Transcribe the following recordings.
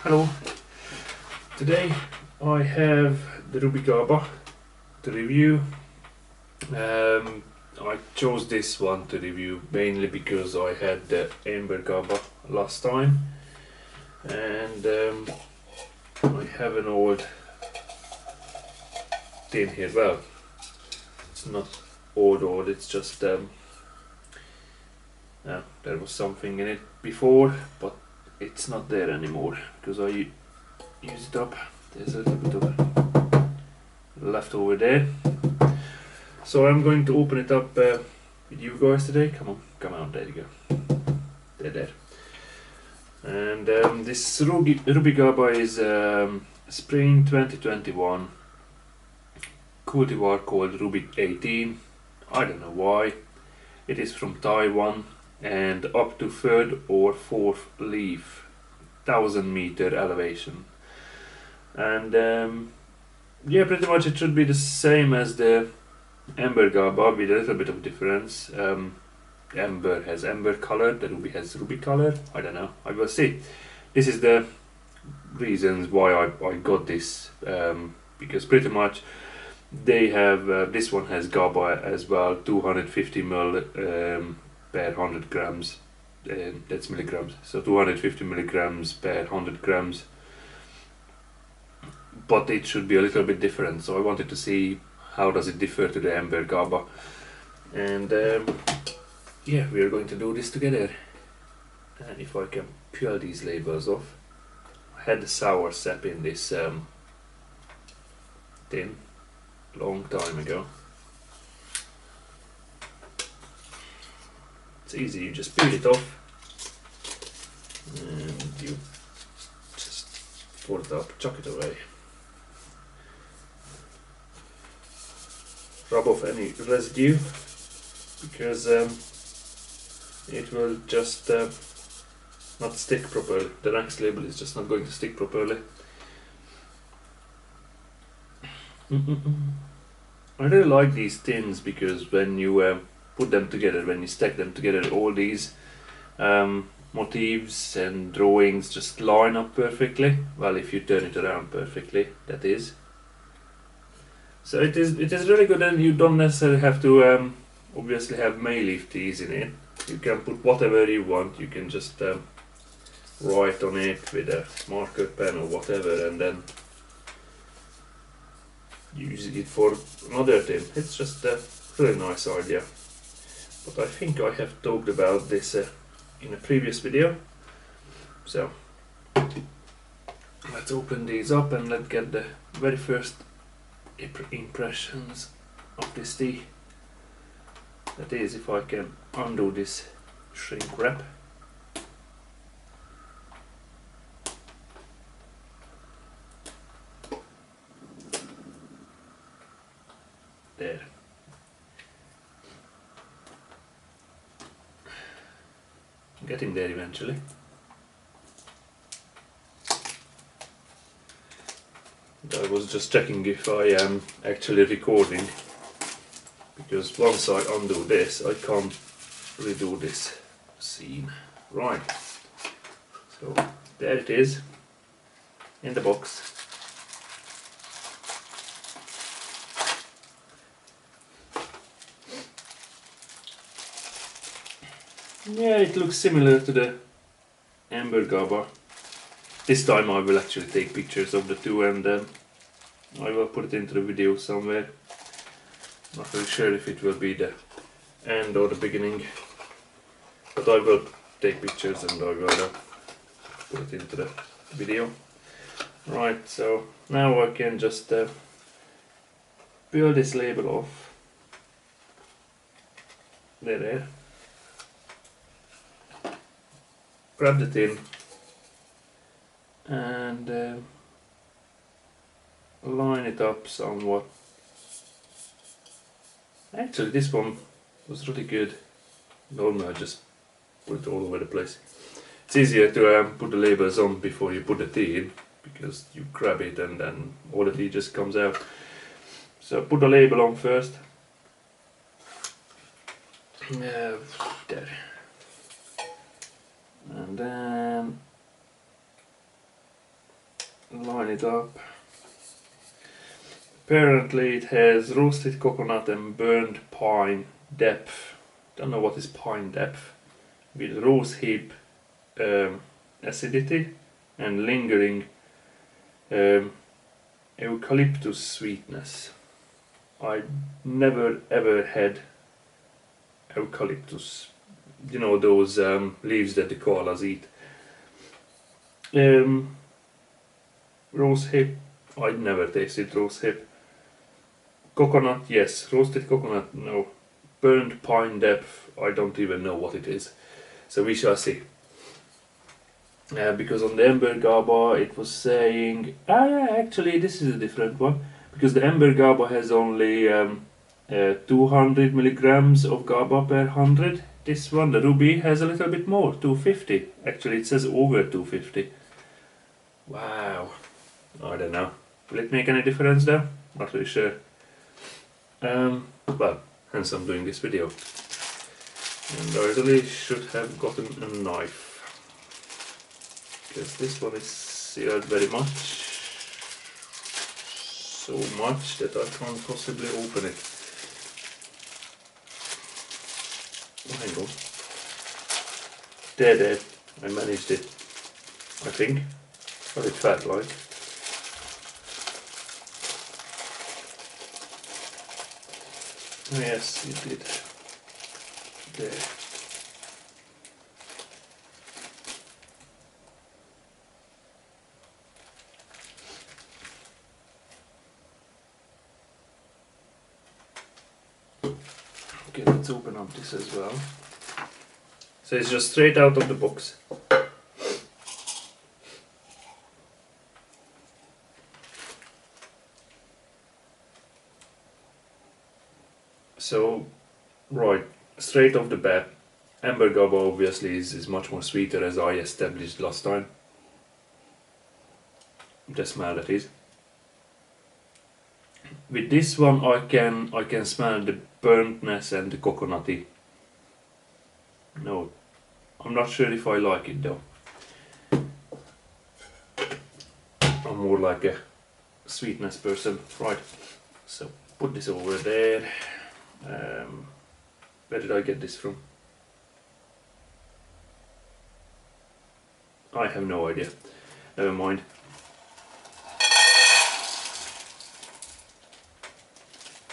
Hello. Today I have the Amber Gaba to review. I chose this one to review mainly because I had the Amber Gaba last time, and I have an old tin here. Well, it's not old, it's just there was something in it before, but it's not there anymore because I use it up. There's a little bit of left over there, so I'm going to open it up with you guys today. Come on, there you go. There. And this Amber Gaba is spring 2021 cultivar called Ruby 18. I don't know why. It is from Taiwan and up to third or fourth leaf, 1000-meter elevation. And yeah, pretty much it should be the same as the Amber Gaba with a little bit of difference. Amber has amber color, the ruby has ruby color. I don't know, I will see. This is the reasons why I got this, because pretty much they have, this one has Gaba as well, 250 ml per 100 grams. That's milligrams, so 250 milligrams per 100 grams. But it should be a little bit different, so I wanted to see how does it differ to the Amber Gaba. And yeah, we are going to do this together. And if I can peel these labels off. I had the sour sap in this tin long time ago. It's easy, you just peel it off and you just pour it up, chuck it away. Rub off any residue because it will just not stick properly. The next label is just not going to stick properly. I really like these tins because when you put them together, when you stack them together, all these motifs and drawings just line up perfectly. Well, if you turn it around perfectly, that is. So it is really good, and you don't necessarily have to obviously have Mei Leaf teas in it. You can put whatever you want. You can just write on it with a marker pen or whatever, and then use it for another tin. It's just a really nice idea. But I think I have talked about this in a previous video. So let's open these up and let's get the very first impressions of this tea. That is, if I can undo this shrink wrap. There. Getting there eventually. I was just checking if I am actually recording, because once I undo this I can't redo this scene. Right, so there it is in the box. Yeah, it looks similar to the Amber Gaba. This time I will actually take pictures of the two and I will put it into the video somewhere. Not really sure if it will be the end or the beginning, but I will take pictures and I will put it into the video. Right, so now I can just peel this label off. There. Grab the tin and line it up somewhat. Actually, this one was really good. Normally I just put it all over the place. It's easier to put the labels on before you put the tea in, because you grab it and then all the tea just comes out. So put the label on first. There. And then line it up. Apparently it has roasted coconut and burnt pine depth. Don't know what is pine depth. With rosehip acidity and lingering eucalyptus sweetness. I never ever had eucalyptus. You know those leaves that the koalas eat. Rosehip, I'd never tasted rosehip. Coconut, yes. Roasted coconut, no. Burnt pine depth, I don't even know what it is. So we shall see. Because on the Amber Gaba it was saying... actually this is a different one. Because the Amber Gaba has only 200 milligrams of GABA per 100. This one, the Ruby, has a little bit more, 250. Actually it says over 250. Wow. I don't know. Will it make any difference though? Not really sure. Well, hence I'm doing this video. And I really should have gotten a knife. Because this one is sealed very much. So much that I can't possibly open it. Oh, hang on. There. I managed it. I think. What it felt like. Oh, yes, you did. There. Okay, let's open up this as well. So it's just straight out of the box. So, right, straight off the bat, Amber Gaba obviously is much more sweeter, as I established last time. The smell, that is. With this one I can smell the burntness and the coconutty. No, I'm not sure if I like it though. I'm more like a sweetness person. Right, so put this over there. Where did I get this from? I have no idea. Never mind.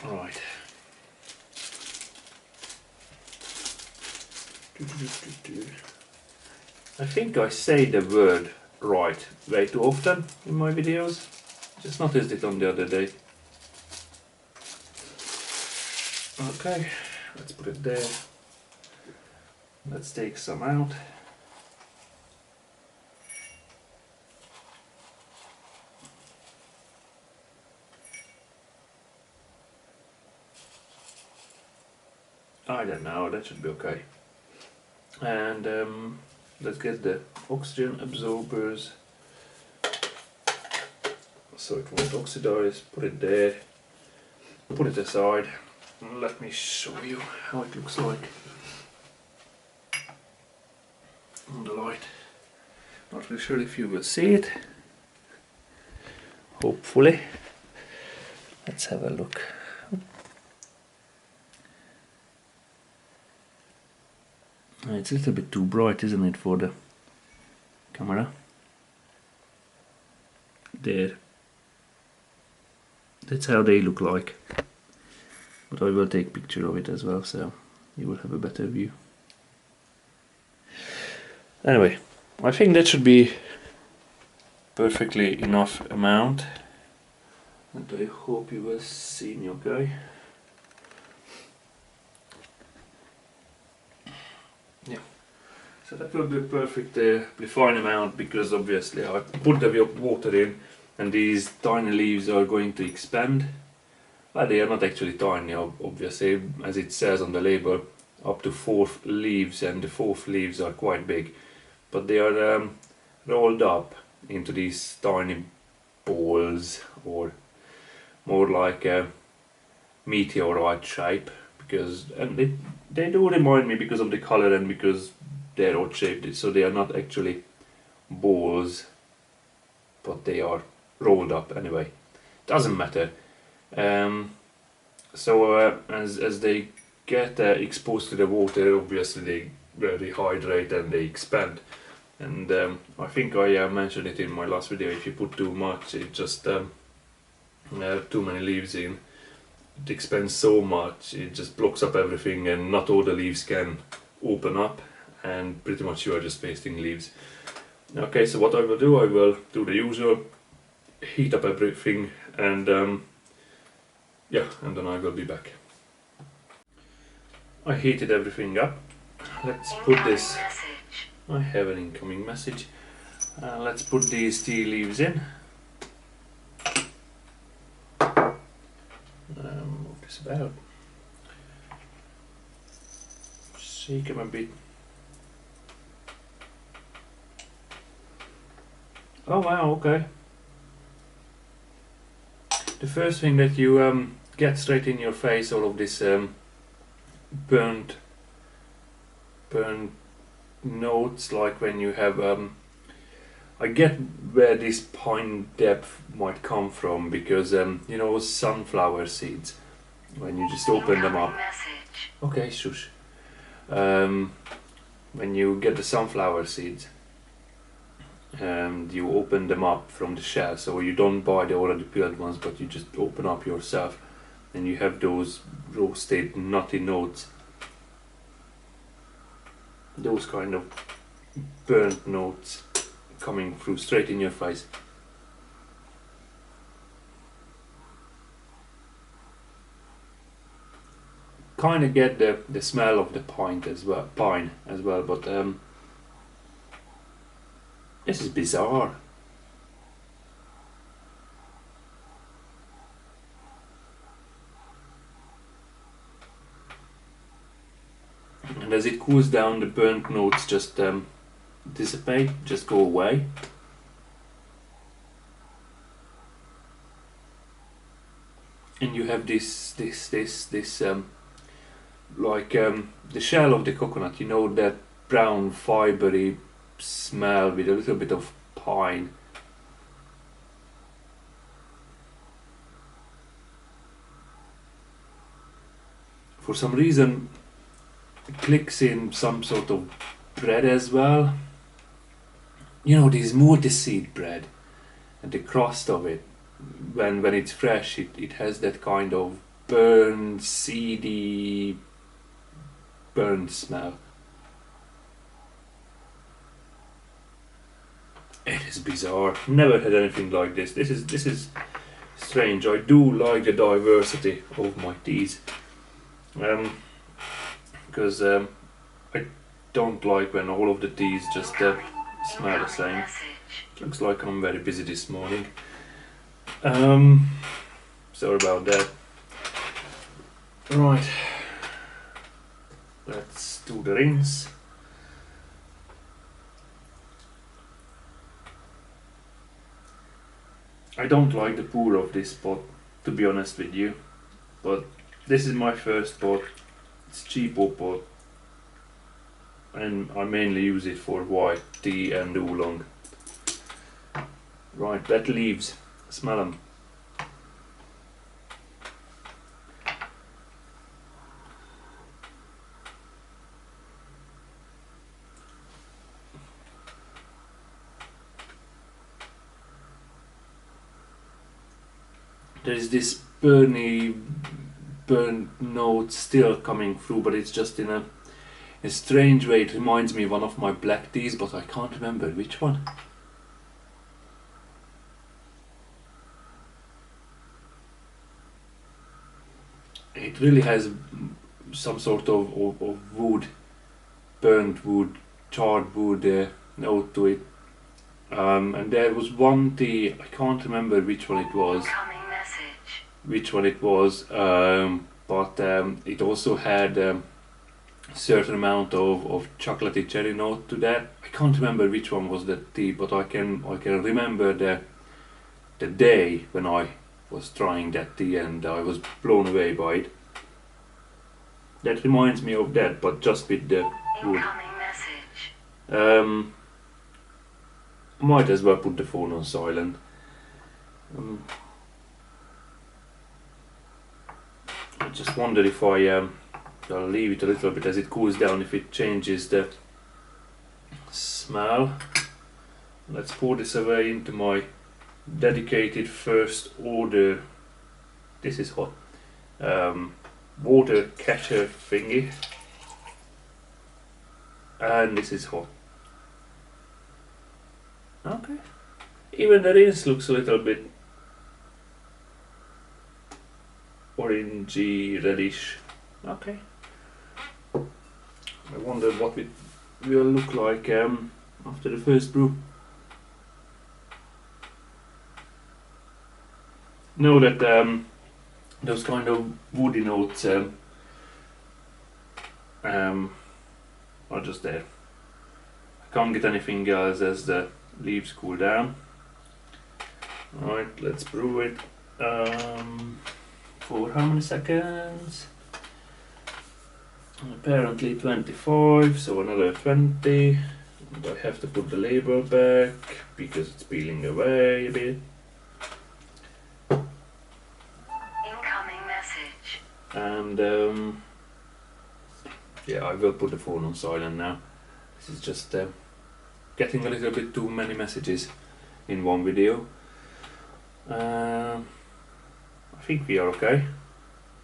Right. I think I say the word right way too often in my videos. Just noticed it on the other day. Okay, let's put it there. Let's take some out. I don't know, that should be okay. And let's get the oxygen absorbers so it won't oxidize. Put it there, put it aside. Let me show you how it looks like on the light. Not really sure if you will see it. Hopefully. Let's have a look. It's a little bit too bright, isn't it, for the camera? There. That's how they look like. But I will take a picture of it as well, so you will have a better view. Anyway, I think that should be perfectly enough amount. And I hope you will see me okay. Yeah. So that will be a perfectly fine amount, because obviously I put the water in and these tiny leaves are going to expand. Well, they are not actually tiny, obviously, as it says on the label, up to 4 leaves, and the 4th leaves are quite big. But they are rolled up into these tiny balls, or more like a meteorite shape, and they do remind me because of the color and because they're odd shaped, so they are not actually balls, but they are rolled up anyway. Doesn't matter. As they get exposed to the water, obviously they dehydrate and they expand. And I think I mentioned it in my last video. If you put too much, it just too many leaves in, it expands so much, it just blocks up everything, and not all the leaves can open up, and pretty much you are just wasting leaves. Okay, so what I will do the usual, heat up everything, and yeah, and then I will be back. I heated everything up. Let's put this. I have an incoming message. Let's put these tea leaves in. Move this about. Shake them a bit. Oh wow, okay. The first thing that you get straight in your face, all of this burnt notes, like when you have I get where this pine depth might come from, because you know, sunflower seeds, when you just open them up. Okay, shush. When you get the sunflower seeds and you open them up from the shell, so you don't buy the already peeled ones, but you just open up yourself, and you have those roasted nutty notes, those kind of burnt notes coming through straight in your face. Kind of get the smell of the pine as well, but this is bizarre. And as it cools down, the burnt notes just dissipate, just go away. And you have this like the shell of the coconut, you know, that brown fibery smell with a little bit of pine. For some reason it clicks in some sort of bread as well. You know, this multi-seed bread, and the crust of it, when it's fresh, it has that kind of burnt, seedy, burnt smell. It is bizarre. Never had anything like this. This is strange. I do like the diversity of my teas, because I don't like when all of the teas just smell the same. Looks like I'm very busy this morning. Sorry about that. Right, let's do the rinse. I don't like the pour of this pot, to be honest with you, but this is my first pot. It's cheapo pot, and I mainly use it for white tea and oolong. Right, that leaves, smell them. There is this burnt note still coming through, but it's just in a strange way. It reminds me of one of my black teas, but I can't remember which one. It really has some sort of wood, burnt wood, charred wood note to it. And there was one tea, I can't remember which one it was. But it also had a certain amount of chocolatey cherry note to that. I can't remember which one was the tea, but I can remember the day when I was trying that tea, and I was blown away by it. That reminds me of that, but just with the wood. Might as well put the phone on silent. I just wondered if I'll leave it a little bit as it cools down, if it changes the smell. Let's pour this away into my dedicated first order. This is hot. Water catcher thingy. And this is hot. Okay. Even the rinse looks a little bit orangey, reddish. Okay. I wonder what it will look like after the first brew. Know that those kind of woody notes are just there. I can't get anything else as the leaves cool down. Alright, let's brew it for how many seconds? Apparently 25, so another 20. And I have to put the label back because it's peeling away a bit. Incoming message. And yeah, I will put the phone on silent now. This is just getting a little bit too many messages in one video. I think we are okay,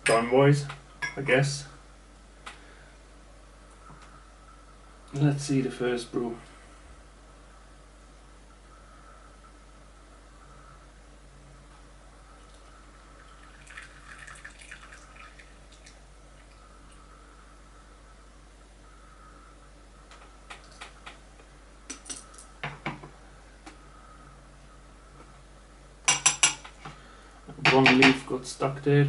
time wise, I guess. Let's see the first brew. One leaf got stuck there,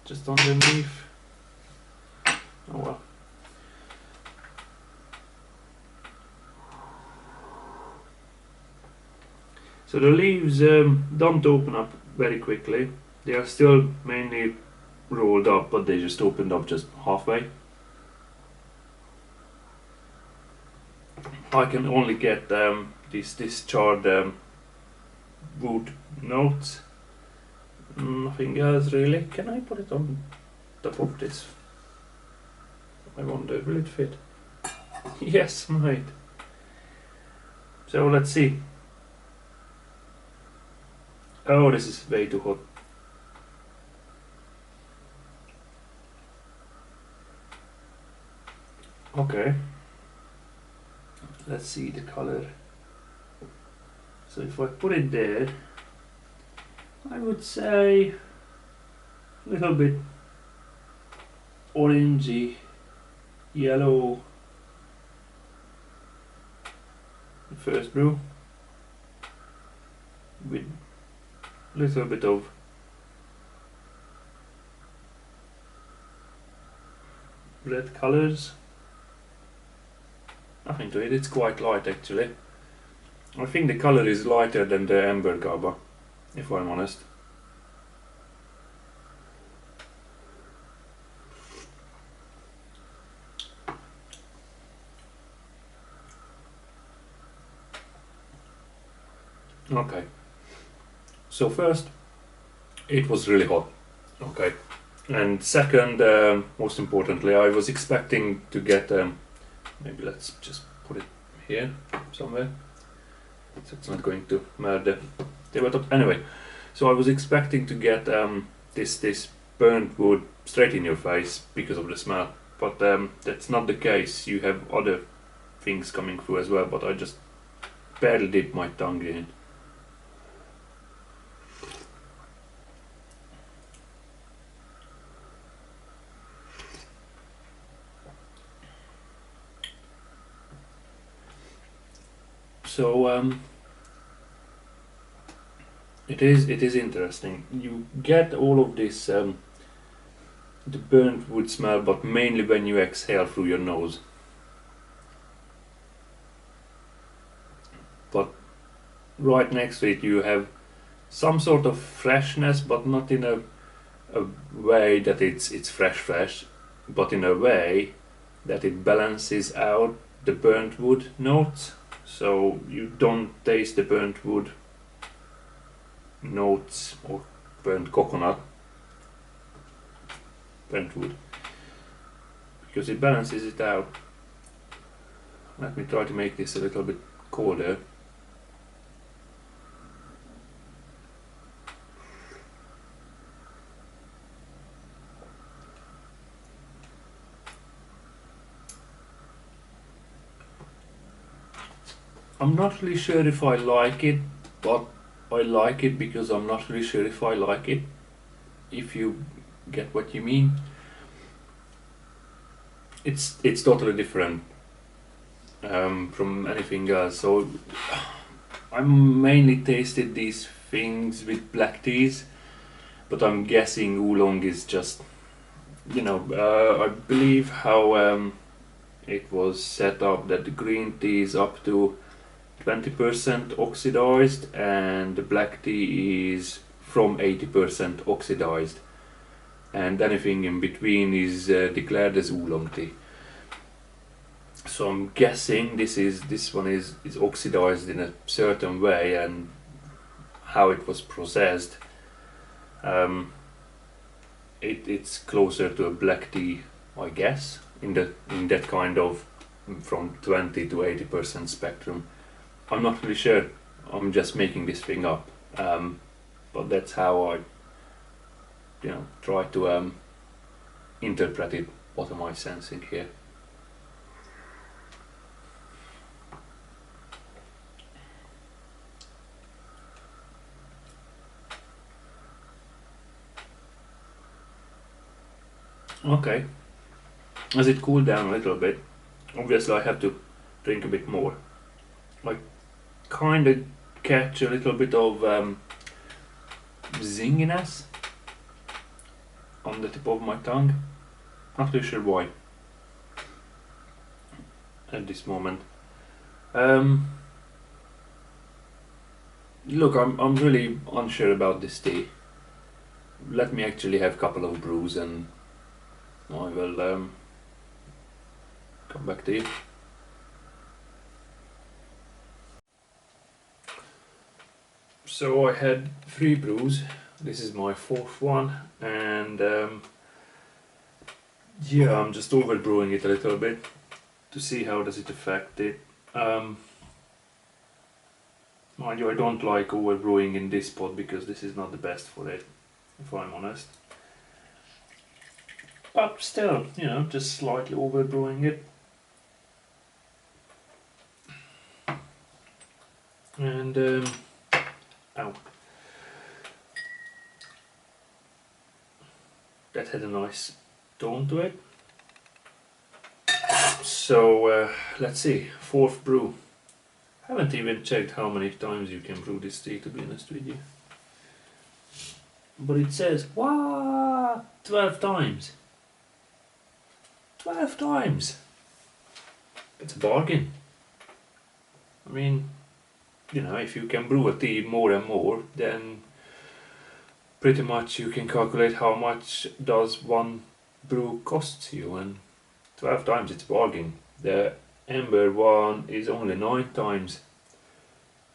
just underneath. Oh well. So the leaves don't open up very quickly. They are still mainly rolled up, but they just opened up just halfway. I can only get these charred wood notes. Nothing else really. Can I put it on top of this? I wonder, will it fit? Yes, might. So let's see. Oh, this is way too hot. Okay. Let's see the color. So if I put it there, I would say a little bit orangey, yellow. The first brew with a little bit of red colors. Nothing to it, it's quite light actually. I think the color is lighter than the Amber Gaba, if I'm honest. Okay, so first, it was really hot. Okay, and second, most importantly, I was expecting to get maybe let's just put it here somewhere, so it's not going to melt the tabletop. Anyway, so I was expecting to get this burnt wood straight in your face because of the smell, but that's not the case. You have other things coming through as well, but I just barely dipped my tongue in it. So it is interesting. You get all of this the burnt wood smell, but mainly when you exhale through your nose. But right next to it you have some sort of freshness, but not in a way that it's fresh, but in a way that it balances out the burnt wood notes. So you don't taste the burnt wood notes or burnt coconut, burnt wood, because it balances it out. Let me try to make this a little bit colder. I'm not really sure if I like it, but I like it because I'm not really sure if I like it. If you get what you mean. It's totally different from anything else. So I mainly tasted these things with black teas, but I'm guessing oolong is just, I believe how it was set up that the green tea is up to 20% oxidized and the black tea is from 80% oxidized, and anything in between is declared as oolong tea. So I'm guessing this one is oxidized in a certain way, and how it was processed, it's closer to a black tea, I guess, in that kind of from 20 to 80% spectrum. I'm not really sure. I'm just making this thing up, but that's how I, try to interpret it. What am I sensing here? Okay, as it cooled down a little bit, obviously I have to drink a bit more. I kind of catch a little bit of zinginess on the tip of my tongue. Not too sure why at this moment. Look, I'm really unsure about this tea. Let me actually have a couple of brews and I will come back to you. So I had 3 brews. This is my 4th one, and yeah, I'm just overbrewing it a little bit to see how does it affect it. Mind you, I don't like overbrewing in this pot because this is not the best for it, if I'm honest. But still, just slightly overbrewing it. And ow. That had a nice tone to it. So let's see, 4th brew. Haven't even checked how many times you can brew this tea, to be honest with you. But it says, wow, 12 times. 12 times! It's a bargain. I mean, if you can brew a tea more and more, then pretty much you can calculate how much does one brew costs you, and 12 times it's a bargain. The Amber one is only 9 times,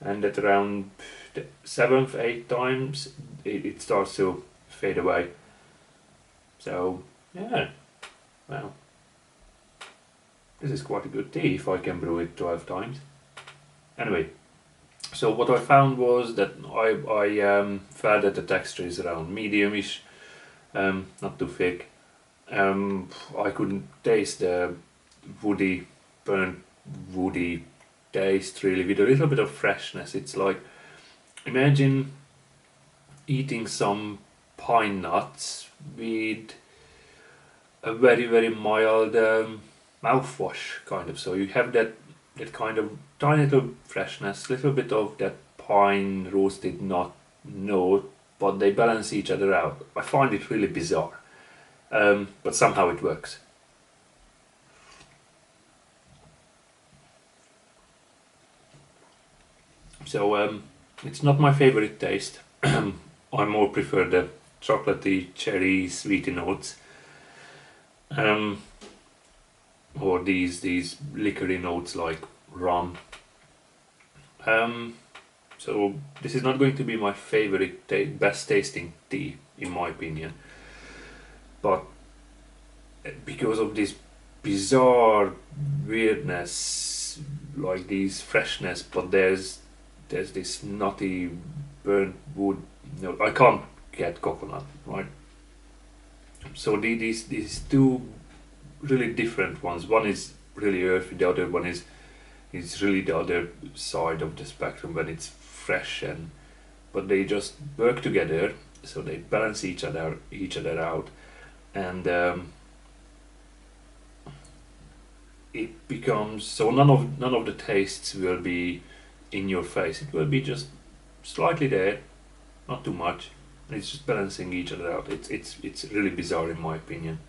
and at around the 7th, 8th times it starts to fade away. So yeah, well, this is quite a good tea if I can brew it 12 times. Anyway, so what I found was that I felt that the texture is around medium-ish, not too thick. I couldn't taste the burnt woody taste really, with a little bit of freshness. It's like, imagine eating some pine nuts with a very very mild mouthwash kind of. So you have that kind of tiny little freshness, little bit of that pine roasted nut note, but they balance each other out. I find it really bizarre, but somehow it works. So it's not my favorite taste. I more prefer the chocolatey, cherry, sweety notes, or these liquory notes like rum. So this is not going to be my favorite, best tasting tea, in my opinion. But because of this bizarre weirdness, like this freshness, but there's this nutty burnt wood. No, I can't get coconut, right? So these two really different ones. One is really earthy, the other one is really the other side of the spectrum when it's fresh, and but they just work together, so they balance each other out, and it becomes so none of the tastes will be in your face. It will be just slightly there, not too much. And it's just balancing each other out. It's really bizarre in my opinion.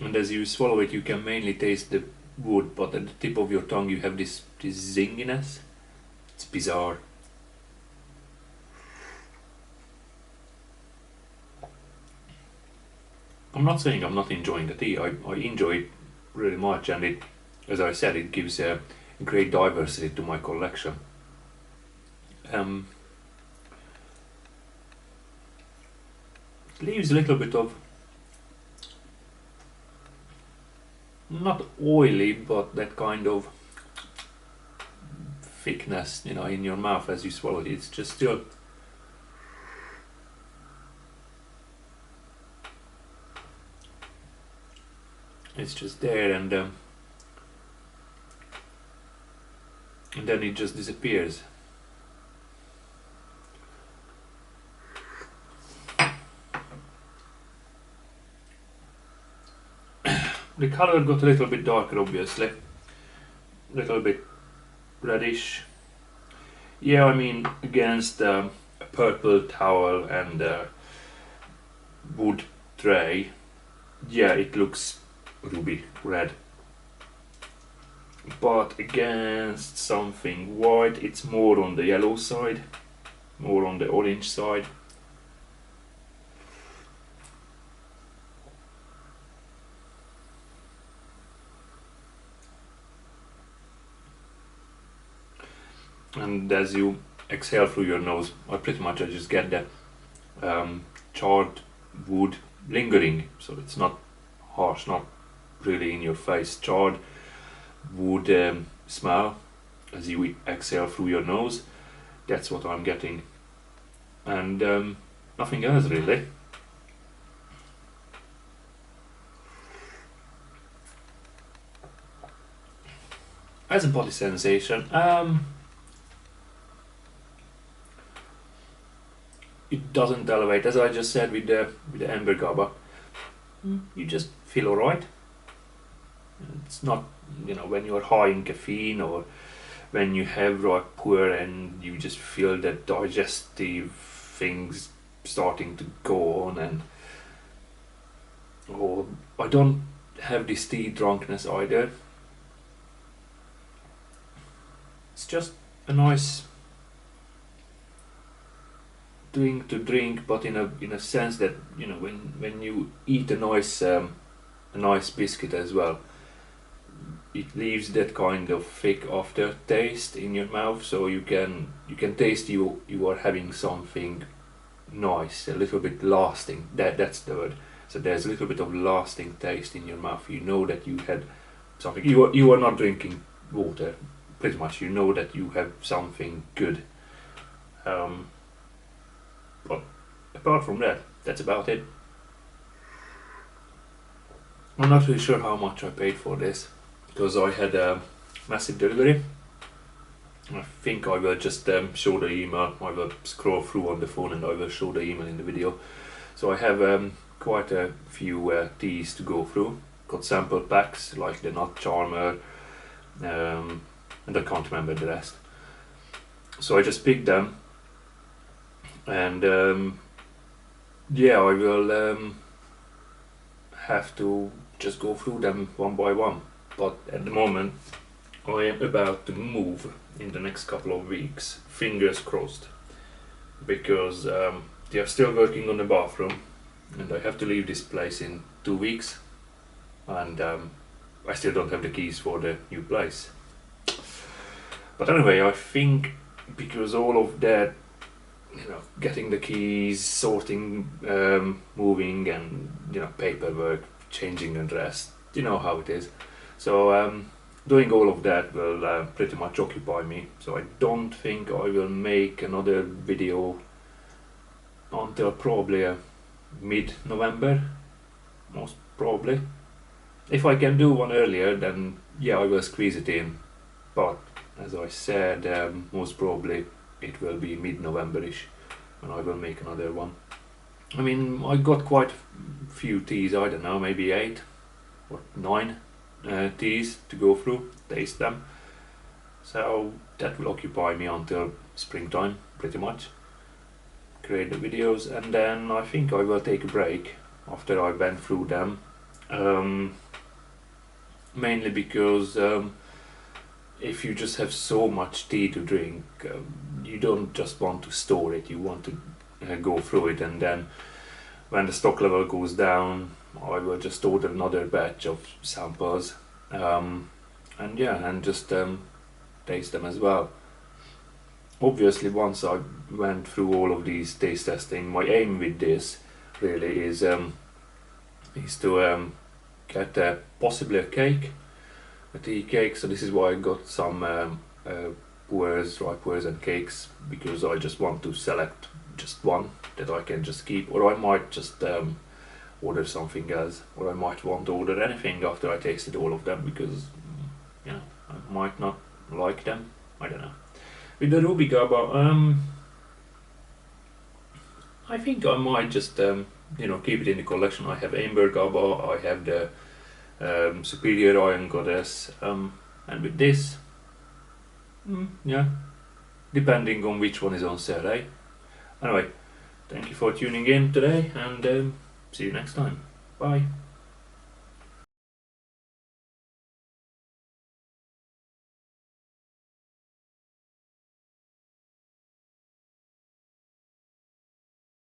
And as you swallow it, you can mainly taste the wood, but at the tip of your tongue you have this zinginess. It's bizarre. I'm not saying I'm not enjoying the tea. I enjoy it really much, and it, as I said, it gives a great diversity to my collection. Um, it leaves a little bit of, not oily, but that kind of thickness, in your mouth as you swallow it. It's just still. It's just there, and then it just disappears. The color got a little bit darker, obviously. A little bit reddish. Yeah, I mean, against a purple towel and wood tray, yeah, it looks ruby red. But against something white, it's more on the yellow side, more on the orange side. And as you exhale through your nose, I just get that charred wood lingering, so it's not harsh, not really in your face. Charred wood smell as you exhale through your nose. That's what I'm getting, and nothing else really. As a body sensation, it doesn't elevate, as I just said with the Amber Gaba. You just feel alright. It's not, when you're high in caffeine, or when you have like poor and you just feel that digestive things starting to go on, and or I don't have this tea drunkenness either. It's just a nice thing to drink, but in a sense that when you eat a nice biscuit as well, it leaves that kind of thick aftertaste in your mouth, so you can taste you are having something nice, a little bit lasting. That's the word. So there's a little bit of lasting taste in your mouth. You know that you had something. You are not drinking water, pretty much. You know that you have something good. But apart from that, that's about it. I'm not really sure how much I paid for this, because I had a massive delivery. I think I will just show the email. I will scroll through on the phone and I will show the email in the video. So I have quite a few teas to go through. Got sample packs like the Nut Charmer, and I can't remember the rest. So I just picked them, and yeah, I will have to just go through them one by one. But at the moment I am about to move in the next couple of weeks, fingers crossed, because they are still working on the bathroom, and I have to leave this place in 2 weeks, and I still don't have the keys for the new place. But anyway, I think because all of that, getting the keys, sorting, moving, and paperwork, changing the dress, you know how it is. So doing all of that will pretty much occupy me. So I don't think I will make another video until probably mid-November, most probably. If I can do one earlier, then yeah, I will squeeze it in. But as I said, most probably it will be mid-November-ish when I will make another one. I mean, I got quite a few teas, I don't know, maybe 8 or 9 teas to go through, taste them. So that will occupy me until springtime, pretty much. Create the videos, and then I think I will take a break after I went through them. Mainly because if you just have so much tea to drink, you don't just want to store it, you want to go through it, and then when the stock level goes down, I will just order another batch of samples, and just taste them as well. Obviously, once I went through all of these taste testing, my aim with this really is to get possibly a cake, a tea cake. So this is why I got some puers, dry puers and cakes, because I just want to select just one that I can just keep, or I might just order something else, or I might want to order anything after I tasted all of them, because I might not like them, I don't know. With the Ruby Gaba, I think I might just keep it in the collection. I have Amber Gaba, I have the Superior Iron Goddess, and with this, depending on which one is on sale, eh? Anyway, thank you for tuning in today, and see you next time. Bye.